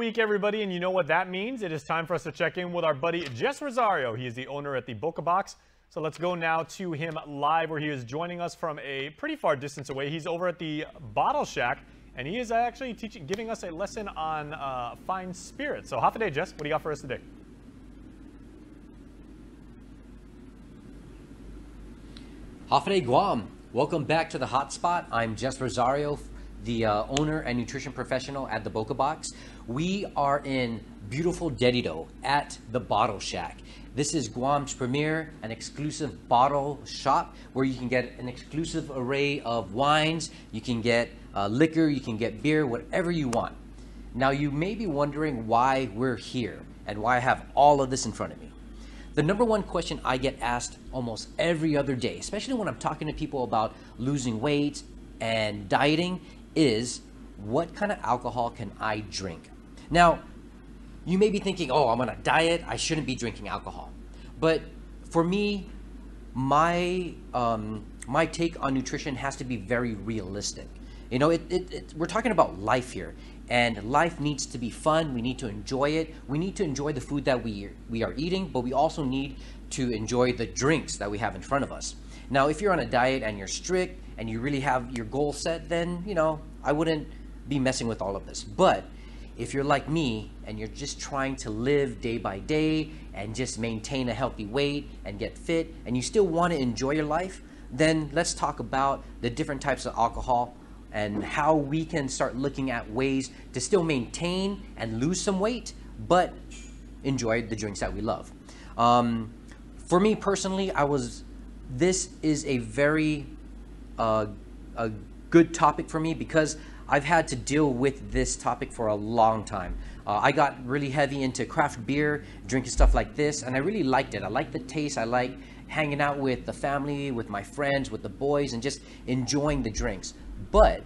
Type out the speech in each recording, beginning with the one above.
week, everybody, and you know what that means. It is time for us to check in with our buddy Jess Rosario. He is the owner at the Boca Box. So let's go now to him live, where he is joining us from a pretty far distance away. He's over at the Bottle Shack, and he is actually giving us a lesson on fine spirits. So Hafa Jess, what do you got for us today? Hafa Guam. Welcome back to the Hotspot. I'm Jess Rosario, the owner and nutrition professional at the Boca Box. We are in beautiful Dedido at the Bottle Shack. This is Guam's premier and exclusive bottle shop where you can get an exclusive array of wines. You can get liquor, you can get beer, whatever you want. Now you may be wondering why we're here and why I have all of this in front of me. The number one question I get asked almost every other day, especially when I'm talking to people about losing weight and dieting, is what kind of alcohol can I drink? Now, you may be thinking, oh, I'm on a diet, I shouldn't be drinking alcohol. But for me, my take on nutrition has to be very realistic. You know, we're talking about life here, and life needs to be fun. We need to enjoy it. We need to enjoy the food that we are eating, but we also need to enjoy the drinks that we have in front of us. Now, if you're on a diet and you're strict and you really have your goal set, then, you know, I wouldn't be messing with all of this. But if you're like me and you're just trying to live day by day and just maintain a healthy weight and get fit, and you still want to enjoy your life, then let's talk about the different types of alcohol and how we can start looking at ways to still maintain and lose some weight, but enjoy the drinks that we love. For me personally, this is a very a good topic for me because I've had to deal with this topic for a long time. I got really heavy into craft beer, drinking stuff like this, and I really liked it. I liked the taste. I like hanging out with the family, with my friends, with the boys, and just enjoying the drinks. But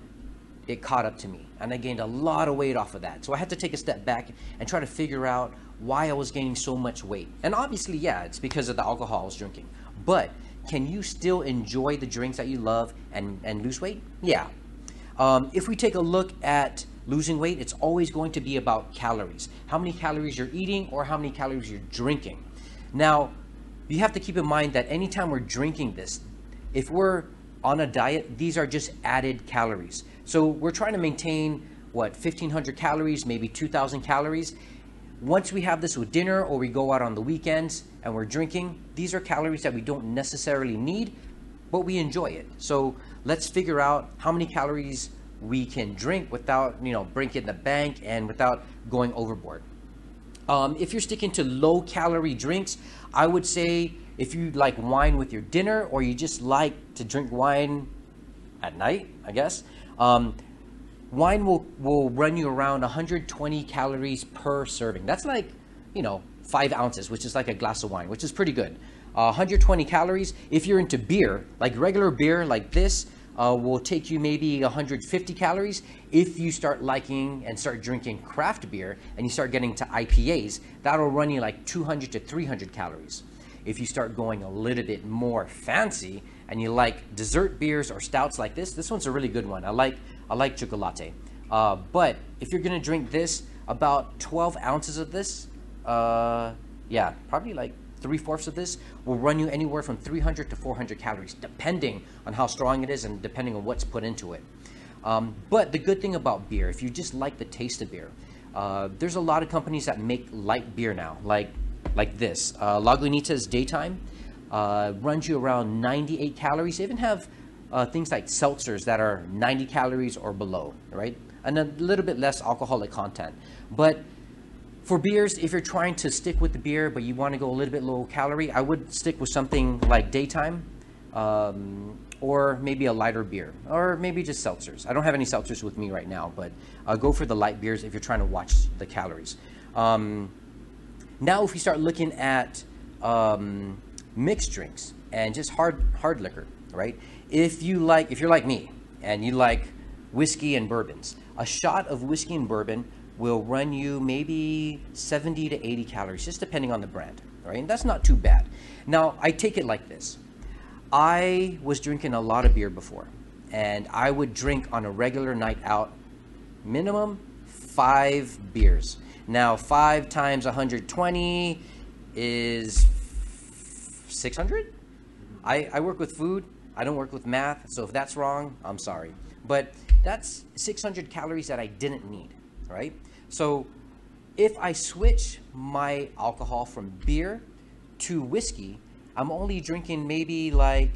it caught up to me, and I gained a lot of weight off of that. So I had to take a step back and try to figure out why I was gaining so much weight. And obviously, yeah, it's because of the alcohol I was drinking. But can you still enjoy the drinks that you love and lose weight? Yeah. If we take a look at losing weight, it's always going to be about calories. How many calories you're eating or how many calories you're drinking. Now, you have to keep in mind that anytime we're drinking this, if we're on a diet, these are just added calories. So we're trying to maintain, what, 1,500 calories, maybe 2,000 calories. Once we have this with dinner or we go out on the weekends and we're drinking, these are calories that we don't necessarily need, but we enjoy it. So let's figure out how many calories we can drink without, you know, breaking the bank and without going overboard. If you're sticking to low calorie drinks, I would say if you like wine with your dinner or you just like to drink wine at night, I guess, wine will run you around 120 calories per serving. That's like, you know, 5 ounces, which is like a glass of wine, which is pretty good. 120 calories. If you're into beer, like regular beer like this, will take you maybe 150 calories. If you start liking and start drinking craft beer and you start getting to IPAs, that'll run you like 200 to 300 calories. If you start going a little bit more fancy and you like dessert beers or stouts like this one's a really good one. I like chocolate. But if you're gonna drink this, about 12 ounces of this, yeah, probably like 3/4 of this will run you anywhere from 300 to 400 calories, depending on how strong it is and depending on what's put into it. But the good thing about beer, if you just like the taste of beer, there's a lot of companies that make light beer now, like this. Lagunitas Daytime runs you around 98 calories. They even have things like seltzers that are 90 calories or below, right? And a little bit less alcoholic content. But for beers, if you're trying to stick with the beer, but you want to go a little bit low calorie, I would stick with something like Daytime, or maybe a lighter beer, or maybe just seltzers. I don't have any seltzers with me right now, but go for the light beers if you're trying to watch the calories. Now, if we start looking at mixed drinks and just hard liquor, right? If you're like me and you like whiskey and bourbons, a shot of whiskey and bourbon will run you maybe 70 to 80 calories, just depending on the brand, right? And that's not too bad. Now, I take it like this. I was drinking a lot of beer before, and I would drink on a regular night out minimum 5 beers. Now 5 times 120 is 600. I work with food. I don't work with math, so if that's wrong, I'm sorry. But that's 600 calories that I didn't need, right? So if I switch my alcohol from beer to whiskey, I'm only drinking maybe like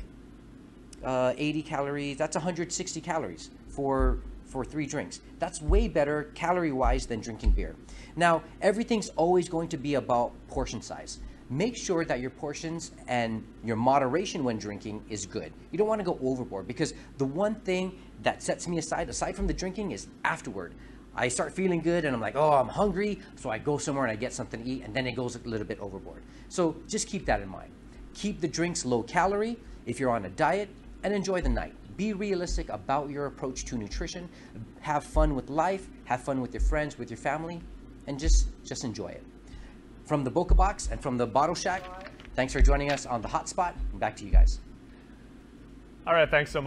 80 calories. That's 160 calories for 3 drinks. That's way better calorie-wise than drinking beer. Now, everything's always going to be about portion size. Make sure that your portions and your moderation when drinking is good. You don't want to go overboard, because the one thing that sets me aside from the drinking, is afterward. I start feeling good and I'm like, oh, I'm hungry, so I go somewhere and I get something to eat, and then it goes a little bit overboard. So just keep that in mind. Keep the drinks low calorie if you're on a diet, and enjoy the night. Be realistic about your approach to nutrition. Have fun with life, have fun with your friends, with your family, and just enjoy it. From the Boca Box and from the Bottle Shack, thanks for joining us on the Hotspot. Back to you guys. All right, thanks so much.